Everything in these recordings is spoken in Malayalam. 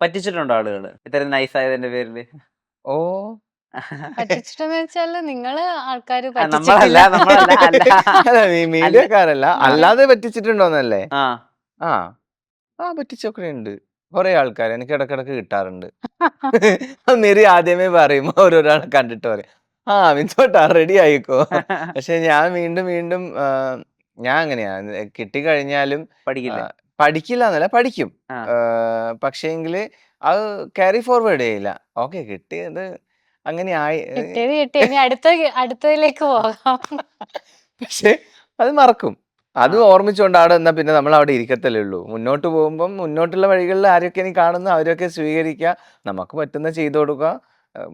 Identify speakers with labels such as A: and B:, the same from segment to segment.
A: പറ്റിച്ചിട്ടുണ്ടോ ആളുകള്? ഇത്രയും നൈസ് ആയതിന്റെ പേരില്?
B: ഓ
C: പറ്റിച്ചിട്ടെന്ന് വെച്ചാല് നിങ്ങള് ആൾക്കാര്
A: നമ്മളല്ല,
C: പറ്റിച്ചിട്ടില്ല.
A: നമ്മളല്ല. അല്ല.
B: അല്ല
A: അല്ല.
B: മീഡിയക്കാരല്ല,
A: ആ.
B: അല്ലാതെ പറ്റിച്ചിട്ടുണ്ടോന്നല്ലേ?
A: ആ.
B: ആ പറ്റിച്ചൊക്കെ ഉണ്ട്. കുറെ ആൾക്കാർ എനിക്ക് ഇടക്കിടക്ക് കിട്ടാറുണ്ട്. മെറി ആദ്യമേ പറയും ഓരോരാളെ കണ്ടിട്ട് പറയും, മിൻസോട്ടാ റെഡി ആയിക്കോ. പക്ഷെ ഞാൻ വീണ്ടും വീണ്ടും ഞാൻ അങ്ങനെയാ, കിട്ടിക്കഴിഞ്ഞാലും
A: പഠിക്കില്ലേ?
B: പഠിക്കില്ല എന്നല്ല, പഠിക്കും.
A: ആ.
B: പക്ഷേങ്കില് അത് ക്യാരി ഫോർവേഡ് ചെയ്യില്ല. ഓക്കെ കിട്ടിയത് അങ്ങനെ ആയി.
C: കിട്ടിയത് കിട്ടി. ഇനി അടുത്തതിലേക്ക് പോകാം.
B: പക്ഷെ അത് മറക്കും. അത്
A: ആ.
B: ഓർമ്മിച്ചുകൊണ്ട് അവിടെ നിന്നാ പിന്നെ നമ്മൾ അവിടെ ഇരിക്കത്തല്ലേ ഉള്ളൂ. മുന്നോട്ട് പോകുമ്പം മുന്നോട്ടുള്ള വഴികളിൽ ആരൊക്കെ ഇനി കാണുന്നു അവരൊക്കെ സ്വീകരിക്കുക. നമുക്ക് പറ്റുന്ന ചെയ്തു കൊടുക്കുക.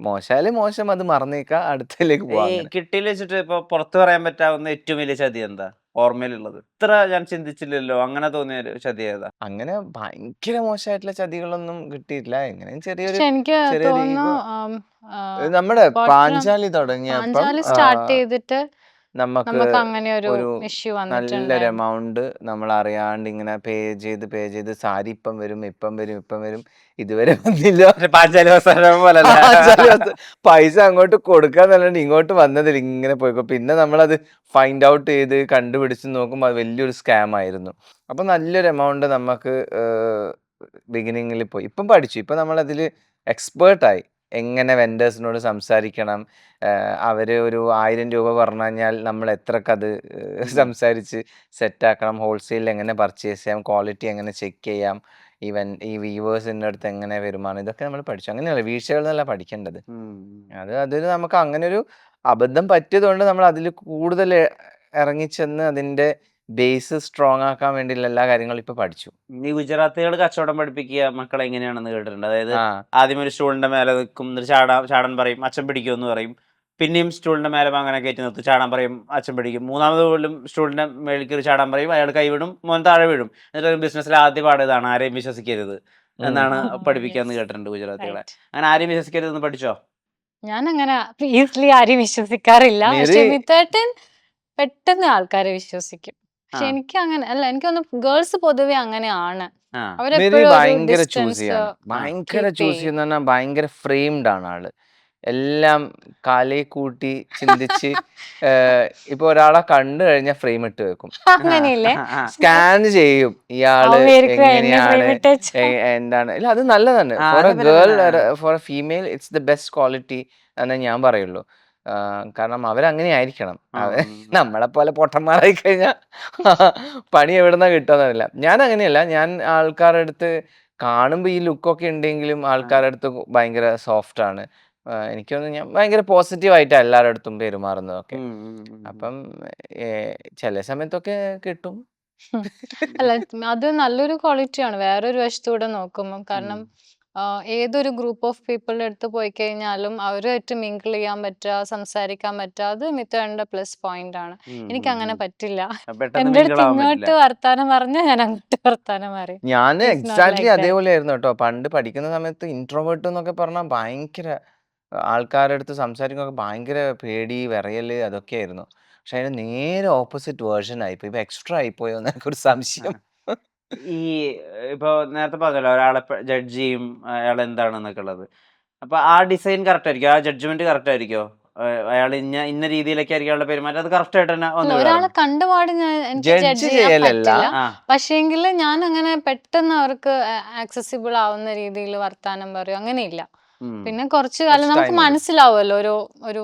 B: മോശമായാലും മോശം, അത് മറന്നേക്കുക, അടുത്തതിലേക്ക്
A: ഈ
B: പോവാ. അങ്ങനെ
A: കിട്ടിയിൽ വെച്ചിട്ട് ഇപ്പൊ പുറത്ത് പറയാൻ പറ്റാവുന്ന ഏറ്റവും വലിയ ചതി എന്താ ഓർമ്മയിലുള്ളത്? ഇത്ര ഞാൻ ചിന്തിച്ചില്ലല്ലോ അങ്ങനെ തോന്നിയ ഒരു ചതി ഏതാ?
B: അങ്ങനെ ഭയങ്കര മോശമായിട്ടുള്ള ചതികളൊന്നും കിട്ടിയിട്ടില്ല. എങ്ങനെയും ചെറിയൊരു
C: പക്ഷെ എനിക്ക്
B: ചെറിയൊരു
C: തോന്നുന്നു
B: ഈഗോ. നമ്മുടെ
C: ബോട്ടം
B: പാഞ്ചാലി തുടങ്ങിയപ്പം
C: പാഞ്ചാലി സ്റ്റാർട്ട് ചെയ്തിട്ട്
B: നമുക്ക്
C: നമുക്ക് അങ്ങനെ ഒരു
B: ഒരു
C: ഇഷ്യൂ
B: നല്ലൊരു
C: വന്നിട്ടുണ്ടായിരുന്നു.
B: എമൗണ്ട് നമ്മൾ അറിയാണ്ട് ഇങ്ങനെ പേ ചെയ്ത് സാരി ഇപ്പം വരും ഇതുവരെ വന്നില്ല.
A: പാഞ്ചാലി അവസാനം പോലല്ലേ?
B: പാഞ്ചാലി പൈസ അങ്ങോട്ട് കൊടുക്കാന്നല്ലാണ്ട് ഇങ്ങോട്ട് വന്നതിൽ ഇങ്ങനെ പോയിക്കോ. പിന്നെ നമ്മളത് ഫൈൻഡ് ഔട്ട് ചെയ്ത് കണ്ടുപിടിച്ച് നോക്കുമ്പോൾ അത് വലിയൊരു സ്കാം ആയിരുന്നു. അപ്പൊ നല്ലൊരു എമൗണ്ട് നമുക്ക് ബിഗിനിങ്ങിൽ പോയി. ഇപ്പം പഠിച്ചു. ഇപ്പം നമ്മളതിൽ എക്സ്പേർട്ടായി. എങ്ങനെ വെൻഡേഴ്സിനോട് സംസാരിക്കണം, അവര് ഒരു 1000 രൂപ പറഞ്ഞു കഴിഞ്ഞാൽ നമ്മൾ എത്രക്കത് സംസാരിച്ച് സെറ്റാക്കണം, ഹോൾസെയിൽ എങ്ങനെ പർച്ചേസ് ചെയ്യാം, ക്വാളിറ്റി എങ്ങനെ ചെക്ക് ചെയ്യാം, ഈ വീവേഴ്സിൻ്റെ അടുത്ത് എങ്ങനെ പെരുമാറണം, ഇതൊക്കെ നമ്മൾ പഠിച്ചു. അങ്ങനെയല്ല, വീഴ്ചകളിൽ നിന്നല്ല പഠിക്കേണ്ടത്. അതിൽ നമുക്ക് അങ്ങനെ ഒരു അബദ്ധം പറ്റിയത് കൊണ്ട് നമ്മൾ അതിൽ കൂടുതൽ ഇറങ്ങിച്ചെന്ന് അതിന്റെ ബേസ് സ്ട്രോങ് ആക്കാൻ വേണ്ടിയുള്ള എല്ലാ കാര്യങ്ങളും ഇപ്പൊ പഠിച്ചു.
A: ഈ ഗുജറാത്തികൾ കച്ചവടം പഠിപ്പിക്കുക മക്കളെ എങ്ങനെയാണെന്ന് കേട്ടിട്ടുണ്ട്. അതായത് ആദ്യം ഒരു സ്റ്റൂളിന്റെ മേലെ നിൽക്കും, എന്നിട്ട് ചാടാൻ പറയും, അച്ഛൻ പിടിക്കുമെന്ന് പറയും. പിന്നെയും സ്റ്റൂളിന്റെ മേലെ അങ്ങനെ കയറ്റി നിർത്തും, ചാടാൻ പറയും, അച്ഛൻ പിടിക്കും. മൂന്നാമത് പോലും സ്റ്റൂളിന്റെ മേളിൽ കയറി ചാടാൻ പറയും, അയാൾ കൈവിടും, മോൻ താഴെ വീഴും. എന്നിട്ട് ബിസിനസ്സിലെ ആദ്യ പാട് ഇതാണ്, ആരെയും വിശ്വസിക്കരുത് എന്നാണ് പഠിപ്പിക്കാന്ന് കേട്ടിട്ടുണ്ട് ഗുജറാത്തികളെ. അങ്ങനെ ആരെയും വിശ്വസിക്കരുതെന്ന് പഠിച്ചോ?
C: ഞാൻ അങ്ങനെ ഈസിലി ആരെയും വിശ്വസിക്കാറില്ല. പക്ഷെ മിത്തേട്ടൻ പെട്ടെന്ന് ആൾക്കാരെ വിശ്വസിക്കും. പക്ഷെ എനിക്ക് അങ്ങനെ അല്ല, എനിക്കൊന്ന് ഗേൾസ് പൊതുവെ അങ്ങനെയാണ്. അവരെപ്പോഴും ഒരു
B: ഭയങ്കര ചൂസ്
C: ഡിസ്റ്റൻസ്
B: ചെയ്യാണ്. ഭയങ്കര ചൂസ് ചെയ്യുന്ന പറഞ്ഞാൽ ഭയങ്കര ഫ്രെയിംഡ് ആണ് ആള്. എല്ലാം കാലേ കൂട്ടി ചിന്തിച്ച് ഇപ്പൊ ഒരാളെ കണ്ടു കഴിഞ്ഞാൽ ഫ്രെയിം ഇട്ട് വെക്കും.
C: അങ്ങനെയില്ലേ?
B: സ്കാൻ ചെയ്യും ഇയാള് എങ്ങനെയാണ്, എന്താണ്. ഇല്ല, അത് നല്ലതാണ്. For a girl, for a female it's the best quality എന്നേ ഞാൻ പറയുള്ളൂ. കാരണം അവരങ്ങനെ ആയിരിക്കണം. നമ്മളെ പോലെ പൊട്ടന്മാരായി കഴിഞ്ഞാൽ പണി എവിടുന്നാ കിട്ടുമെന്നറിയില്ല. ഞാൻ അങ്ങനെയല്ല. ഞാൻ ആൾക്കാരുടെ അടുത്ത് കാണുമ്പോൾ ഈ ലുക്കൊക്കെ ഉണ്ടെങ്കിലും ആൾക്കാരുടെ അടുത്ത് ഭയങ്കര സോഫ്റ്റ് ആണ്. എനിക്ക് തോന്നുന്നു ഞാൻ ഭയങ്കര പോസിറ്റീവായിട്ടാണ് എല്ലാവരുടെ അടുത്തും പെരുമാറുന്നതൊക്കെ. അപ്പം ചില സമയത്തൊക്കെ കിട്ടും.
C: അല്ല, അത് നല്ലൊരു ക്വാളിറ്റിയാണ് വേറൊരു വശത്തൂടെ നോക്കുമ്പോൾ. കാരണം ഏതൊരു ഗ്രൂപ്പ് ഓഫ് പീപ്പിളിന്റെ അടുത്ത് പോയി കഴിഞ്ഞാലും അവരുമായിട്ട് മിങ്കിൾ ചെയ്യാൻ പറ്റുക, സംസാരിക്കാൻ പറ്റുക, അത് മിത്തേട്ടന്റെ പ്ലസ് പോയിന്റ് ആണ്. എനിക്ക് അങ്ങനെ പറ്റില്ല. എന്റെ അടുത്ത് ഇങ്ങോട്ട് വർത്താനം പറഞ്ഞാൽ ഞാൻ അങ്ങോട്ട് വർത്താനം പറയും.
B: ഞാൻ എക്സാക്ട്ലി അതേപോലെ ആയിരുന്നു കേട്ടോ. പണ്ട് പഠിക്കുന്ന സമയത്ത് ഇൻട്രോവേർട്ട് എന്നൊക്കെ പറഞ്ഞാൽ ഭയങ്കര ആൾക്കാരുടെ അടുത്ത് സംസാരിക്കുമ്പോൾ ഭയങ്കര പേടി, വിറയല്, അതൊക്കെ ആയിരുന്നു. പക്ഷെ അതിന് നേരെ ഓപ്പോസിറ്റ് വേർഷൻ ആയിപ്പോയി. ഇപ്പൊ എക്സ്ട്രാ ആയിപ്പോയോ എന്നൊക്കെ ഒരു സംശയം.
A: ഈ ഇപ്പൊ നേരത്തെ പറഞ്ഞല്ലോ ഒരാളെ ജഡ്ജ് ചെയ്യും, അയാൾ എന്താണെന്നൊക്കെ ഉള്ളത്. അപ്പൊ ആ ഡിസൈൻ കറക്റ്റ് ആയിരിക്കും, ആ ജഡ്ജ്മെന്റ് കറക്റ്റ് ആയിരിക്കോ? അയാൾ ഇന്ന രീതിയിലൊക്കെ ആയിരിക്കും അയാളുടെ പെരുമാറ്റം, അത് കറക്റ്റ് ആയിട്ട് തന്നെ
C: ഒരാളെ കണ്ടുപാട് എനിക്ക് ജഡ്ജ്
B: ജഡ്ജ്
C: ചെയ്യാൻ
B: ചെയ്യലല്ല.
C: പറ്റില്ല. പക്ഷേങ്കിൽ ഞാൻ അങ്ങനെ പെട്ടെന്ന് അവർക്ക് ആക്സസിബിൾ ആവുന്ന രീതിയിൽ വർത്താനം പറയും, അങ്ങനെയില്ല. പിന്നെ കുറച്ചു കാലം നമുക്ക് മനസ്സിലാവുമല്ലോ, ഒരു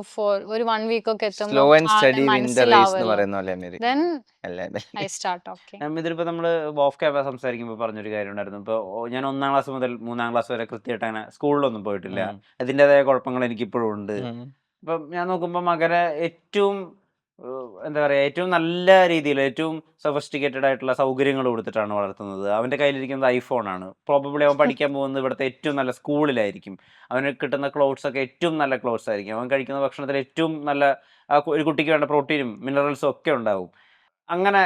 C: 1 വീക്ക് ഒക്കെ എത്തുമ്പോൾ മനസ്സിലാവുമല്ലോ. Then I start talking.
A: ഇതിലിപ്പോ നമ്മള് ഓഫ് ക്യാമറ സംസാരിക്കുമ്പോൾ പറഞ്ഞൊരു കാര്യം ഉണ്ടായിരുന്നു. ഇപ്പൊ ഞാൻ 1ാം ക്ലാസ് മുതൽ 3ാം ക്ലാസ് വരെ കൃത്യമായിട്ട് അങ്ങനെ സ്കൂളിലൊന്നും പോയിട്ടില്ല. അതിൻ്റെതായ കുഴപ്പങ്ങൾ എനിക്കിപ്പോഴും ഉണ്ട്. അപ്പം ഞാൻ നോക്കുമ്പോൾ മകനെ ഏറ്റവും എന്താ പറയുക, ഏറ്റവും നല്ല രീതിയിൽ ഏറ്റവും സൊഫിസ്റ്റിക്കേറ്റഡ് ആയിട്ടുള്ള സൗകര്യങ്ങൾ കൊടുത്തിട്ടാണ് വളർത്തുന്നത്. അവൻ്റെ കയ്യിലിരിക്കുന്നത് ഐഫോണാണ്. പ്രോബബ്ലി അവൻ പഠിക്കാൻ പോകുന്നത് ഇവിടുത്തെ ഏറ്റവും നല്ല സ്കൂളിലായിരിക്കും. അവന് കിട്ടുന്ന ക്ലോത്ത്സ് ഒക്കെ ഏറ്റവും നല്ല ക്ലോത്ത്സ് ആയിരിക്കും. അവൻ കഴിക്കുന്ന ഭക്ഷണത്തിൽ ഏറ്റവും നല്ല ഒരു കുട്ടിക്ക് വേണ്ട പ്രോട്ടീനും മിനറൽസും ഒക്കെ ഉണ്ടാവും. അങ്ങനെ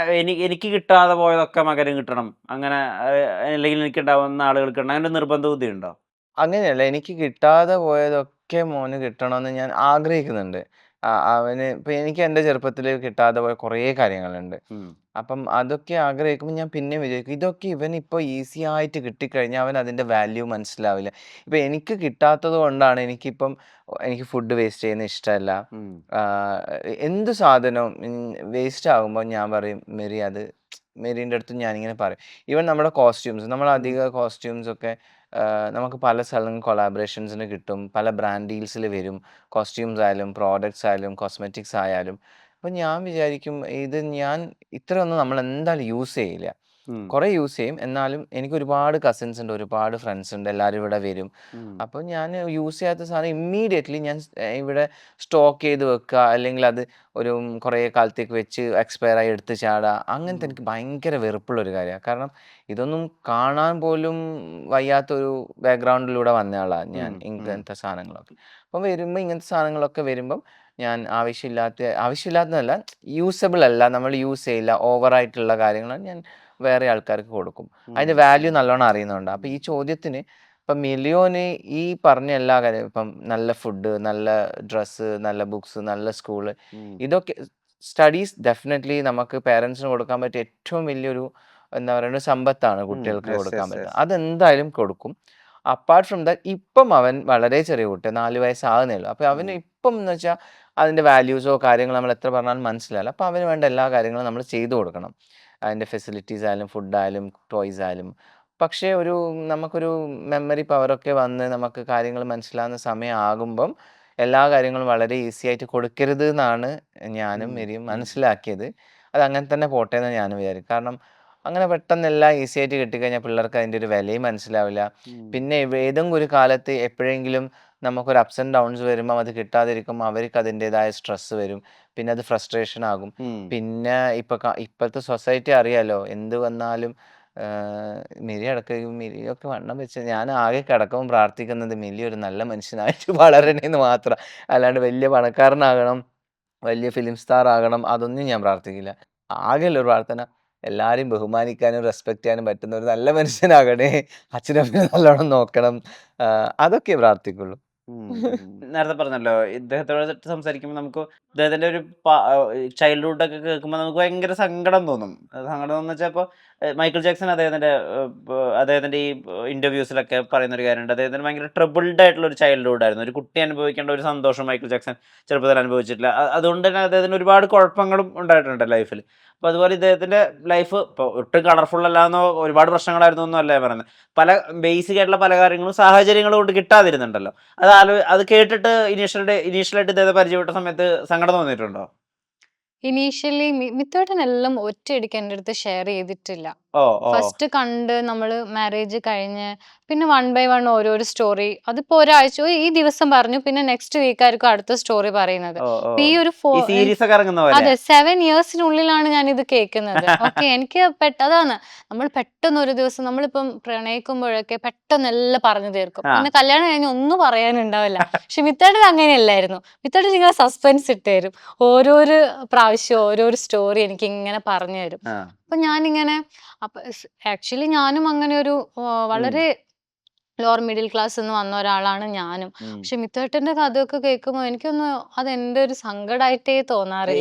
A: എനിക്ക് കിട്ടാതെ പോയതൊക്കെ മകന് കിട്ടണം, അങ്ങനെ അല്ലെങ്കിൽ എനിക്കുണ്ടാവുന്ന ആളുകൾക്ക് അങ്ങനെ നിർബന്ധ ബുദ്ധി ഉണ്ടോ?
B: അങ്ങനെയല്ല, എനിക്ക് കിട്ടാതെ പോയതൊക്കെ മോന് കിട്ടണമെന്ന് ഞാൻ ആഗ്രഹിക്കുന്നുണ്ട്. അവന് ഇപ്പൊ എനിക്ക് എൻ്റെ ചെറുപ്പത്തിൽ കിട്ടാതെ പോയ കുറേ കാര്യങ്ങളുണ്ട്. അപ്പം അതൊക്കെ ആഗ്രഹിക്കുമ്പോൾ ഞാൻ പിന്നെ വിചാരിക്കും ഇതൊക്കെ ഇവനിപ്പോൾ ഈസി ആയിട്ട് കിട്ടിക്കഴിഞ്ഞാൽ അവൻ അതിൻ്റെ വാല്യൂ മനസ്സിലാവില്ല. ഇപ്പം എനിക്ക് കിട്ടാത്തത് കൊണ്ടാണ് എനിക്ക് ഫുഡ് വേസ്റ്റ് ചെയ്യുന്നത് ഇഷ്ടമല്ല. എന്ത് സാധനവും വേസ്റ്റ് ആകുമ്പോൾ ഞാൻ പറയും മെരീൻ്റെ അടുത്ത് ഞാനിങ്ങനെ പറയും. ഈവൻ നമ്മുടെ കോസ്റ്റ്യൂംസ് നമ്മൾ അധിക കോസ്റ്റ്യൂംസ് ഒക്കെ നമുക്ക് പല സ്ഥലങ്ങളിൽ കൊളാബറേഷൻസിന് കിട്ടും. പല ബ്രാൻഡ് ഡീൽസിൽ വരും. കോസ്റ്റ്യൂംസ് ആയാലും പ്രോഡക്ട്സ് ആയാലും കോസ്മെറ്റിക്സ് ആയാലും. അപ്പം ഞാൻ വിചാരിക്കും ഞാൻ ഇത്രയൊന്നും നമ്മൾ എന്തായാലും യൂസ് ചെയ്യില്ല. കുറേ യൂസ് ചെയ്യും. എന്നാലും എനിക്ക് ഒരുപാട് കസിൻസ് ഉണ്ട്, ഒരുപാട് ഫ്രണ്ട്സ് ഉണ്ട്, എല്ലാവരും ഇവിടെ വരും. അപ്പോൾ ഞാൻ യൂസ് ചെയ്യാത്ത സാധനം ഇമ്മീഡിയറ്റ്ലി ഞാൻ ഇവിടെ സ്റ്റോക്ക് ചെയ്ത് വെക്കുക, അല്ലെങ്കിൽ അത് കുറേ കാലത്തേക്ക് വെച്ച് എക്സ്പയർ ആയി എടുത്ത് ചാടുക. അങ്ങനത്തെ എനിക്ക് ഭയങ്കര വെറുപ്പുള്ളൊരു കാര്യമാണ്. കാരണം ഇതൊന്നും കാണാൻ പോലും വയ്യാത്തൊരു ബാക്ക്ഗ്രൗണ്ടിലൂടെ വന്നയാളാണ് ഞാൻ, ഇങ്ങനത്തെ സാധനങ്ങളൊക്കെ. അപ്പം ഇങ്ങനത്തെ സാധനങ്ങളൊക്കെ വരുമ്പം ഞാൻ ആവശ്യമില്ലാത്തതല്ല, യൂസബിൾ അല്ല, നമ്മൾ യൂസ് ചെയ്യില്ല, ഓവറായിട്ടുള്ള കാര്യങ്ങൾ ഞാൻ വേറെ ആൾക്കാർക്ക് കൊടുക്കും. അതിൻ്റെ വാല്യൂ നല്ലോണം അറിയുന്നുണ്ട്. അപ്പം ഈ ചോദ്യത്തിന് ഇപ്പം മിലിയോന് ഈ പറഞ്ഞ എല്ലാ കാര്യം, ഇപ്പം നല്ല ഫുഡ്, നല്ല ഡ്രസ്സ്, നല്ല ബുക്സ്, നല്ല സ്കൂള്, ഇതൊക്കെ സ്റ്റഡീസ് ഡെഫിനറ്റ്ലി നമുക്ക് പേരൻസിന് കൊടുക്കാൻ പറ്റിയ ഏറ്റവും വലിയൊരു എന്താ പറയുക സമ്പത്താണ് കുട്ടികൾക്ക് കൊടുക്കാൻ പറ്റുന്നത്. അതെന്തായാലും കൊടുക്കും. അപ്പാർട്ട് ഫ്രം ദാറ്റ് ഇപ്പം അവൻ വളരെ ചെറിയ കുട്ടി, 4 വയസ്സാകുന്നേ ഉള്ളൂ. അപ്പോൾ അവന് ഇപ്പം എന്ന് വെച്ചാൽ അതിൻ്റെ വാല്യൂസോ കാര്യങ്ങളോ നമ്മൾ എത്ര പറഞ്ഞാലും മനസ്സിലാവില്ല. അപ്പോൾ അവന് വേണ്ട എല്ലാ കാര്യങ്ങളും നമ്മൾ ചെയ്തു കൊടുക്കണം. അതിൻ്റെ ഫെസിലിറ്റീസ് ആയാലും ഫുഡായാലും ടോയ്സ് ആയാലും. പക്ഷേ നമുക്കൊരു മെമ്മറി പവറൊക്കെ വന്ന് നമുക്ക് കാര്യങ്ങൾ മനസ്സിലാകുന്ന സമയമാകുമ്പം എല്ലാ കാര്യങ്ങളും വളരെ ഈസി ആയിട്ട് കൊടുക്കരുത് എന്നാണ് ഞാനും മെരിയും മനസ്സിലാക്കിയത്. അത് അങ്ങനെ തന്നെ പോട്ടെ എന്ന് ഞാനും വിചാരിക്കും. കാരണം അങ്ങനെ പെട്ടെന്ന് എല്ലാം ഈസി ആയിട്ട് കിട്ടിക്കഴിഞ്ഞാൽ പിള്ളേർക്ക് അതിൻ്റെ ഒരു വിലയും മനസ്സിലാവില്ല. പിന്നെ ഏതെങ്കിലും ഒരു കാലത്ത് എപ്പോഴെങ്കിലും നമുക്കൊരു അപ്സ് ആൻഡ് ഡൗൺസ് വരുമ്പോൾ അത് കിട്ടാതിരിക്കുമ്പോൾ അവർക്ക് അതിൻ്റെതായ സ്ട്രെസ്സ് വരും. പിന്നെ അത് ഫ്രസ്ട്രേഷൻ ആകും. പിന്നെ ഇപ്പോഴത്തെ സൊസൈറ്റി അറിയാലോ, എന്ത് വന്നാലും മിലിയൊക്കെ വണ്ണം വെച്ച് ഞാൻ ആകെ കിടക്കുമ്പോൾ പ്രാർത്ഥിക്കുന്നത് മിലി ഒരു നല്ല മനുഷ്യനായിട്ട് വളരണേന്ന് മാത്രം. അല്ലാണ്ട് വലിയ പണക്കാരനാകണം, വലിയ ഫിലിം സ്റ്റാർ ആകണം, അതൊന്നും ഞാൻ പ്രാർത്ഥിക്കില്ല. ആകെയുള്ള ഒരു പ്രാർത്ഥന എല്ലാവരെയും ബഹുമാനിക്കാനും റെസ്പെക്ട് ചെയ്യാനും പറ്റുന്ന ഒരു നല്ല മനുഷ്യനാകണേ, അച്ഛനമ്മയെ നല്ലോണം നോക്കണം, അതൊക്കെ പ്രാർത്ഥിക്കുള്ളൂ.
A: നേരത്തെ പറഞ്ഞല്ലോ, ഇദ്ദേഹത്തോട് സംസാരിക്കുമ്പോൾ നമുക്ക് ഇദ്ദേഹത്തിന്റെ ഒരു ചൈൽഡ്ഹുഡ് ഒക്കെ കേൾക്കുമ്പോൾ നമുക്ക് ഭയങ്കര സങ്കടം തോന്നും. സങ്കടം എന്ന് വെച്ചാൽ ഇപ്പോൾ മൈക്കിൾ ജാക്സൺ അദ്ദേഹത്തിന്റെ ഈ ഇന്റർവ്യൂസിലൊക്കെ പറയുന്ന ഒരു കാര്യമുണ്ട്. അദ്ദേഹത്തിന് ഭയങ്കര ട്രബിൾഡ് ആയിട്ടുള്ള ഒരു ചൈൽഡ്ഹുഡ് ആയിരുന്നു. ഒരു കുട്ടി അനുഭവിക്കേണ്ട ഒരു സന്തോഷം മൈക്കിൾ ജാക്സൺ ചെറുപ്പത്തിൽ അനുഭവിച്ചിട്ടില്ല. അതുകൊണ്ട് തന്നെ അദ്ദേഹത്തിന് ഒരുപാട് കുഴപ്പങ്ങളും ഉണ്ടായിട്ടുണ്ട് ലൈഫിൽ. അപ്പോൾ അതുപോലെ ഇദ്ദേഹത്തിന്റെ ലൈഫ് ഇപ്പോൾ ഒട്ടും കളർഫുൾ അല്ലാന്നോ ഒരുപാട് പ്രശ്നങ്ങളായിരുന്നു ഒന്നും അല്ല പറയുന്നത്. പല ബേസിക് ആയിട്ടുള്ള പല കാര്യങ്ങളും സാഹചര്യങ്ങൾ കൊണ്ട് കിട്ടാതിരുന്നുണ്ടല്ലോ. അത് കേട്ടിട്ട് ഇനീഷ്യലായിട്ട് ഇദ്ദേഹത്തെ പരിചയപ്പെട്ട സമയത്ത് സങ്കടം തോന്നിയിട്ടുണ്ടോ?
C: ഇനീഷ്യലി മിത്തുവേട്ടൻ എല്ലാം ഒറ്റയടിക്ക് എൻ്റെ അടുത്ത് ഷെയർ ചെയ്തിട്ടില്ല. ഫസ്റ്റ് കണ്ട് നമ്മള് മാരേജ് കഴിഞ്ഞ് പിന്നെ 1 ബൈ 1 ഓരോരോ സ്റ്റോറി. അതിപ്പോ ഒരാഴ്ച ഈ ദിവസം പറഞ്ഞു, പിന്നെ നെക്സ്റ്റ് വീക്ക് ആയിരിക്കും അടുത്ത സ്റ്റോറി പറയുന്നത്. ഈ ഒരു അതെ 7 ഇയേഴ്സിനുള്ളിലാണ് ഞാൻ ഇത് കേൾക്കുന്നത്. ഓക്കെ, എനിക്ക് അതാണ് നമ്മൾ പെട്ടെന്ന് ഒരു ദിവസം നമ്മളിപ്പം പ്രണയിക്കുമ്പോഴൊക്കെ പെട്ടെന്ന് എല്ലാം പറഞ്ഞു തീർക്കും. പിന്നെ കല്യാണം കഴിഞ്ഞ് ഒന്നും പറയാനുണ്ടാവില്ല. പക്ഷെ മിത്തേട്ടൻ അങ്ങനെയല്ലായിരുന്നു. മിത്തേട്ടൻ ഇങ്ങനെ സസ്പെൻസ് ഇട്ട് തരും. ഓരോരോ പ്രാവശ്യം ഓരോരോ സ്റ്റോറി എനിക്ക് ഇങ്ങനെ പറഞ്ഞു തരും. അപ്പൊ ഞാനിങ്ങനെ ആക്ച്വലി ഞാനും അങ്ങനെ ഒരു വളരെ ലോവർ മിഡിൽ ക്ലാസ് നിന്ന് വന്ന ഒരാളാണ് ഞാനും. പക്ഷെ മിത്തേട്ടന്റെ കഥയൊക്കെ കേൾക്കുമ്പോൾ എനിക്കൊന്നും അത് എന്റെ ഒരു സങ്കടമായിട്ടേ തോന്നാറില്ല.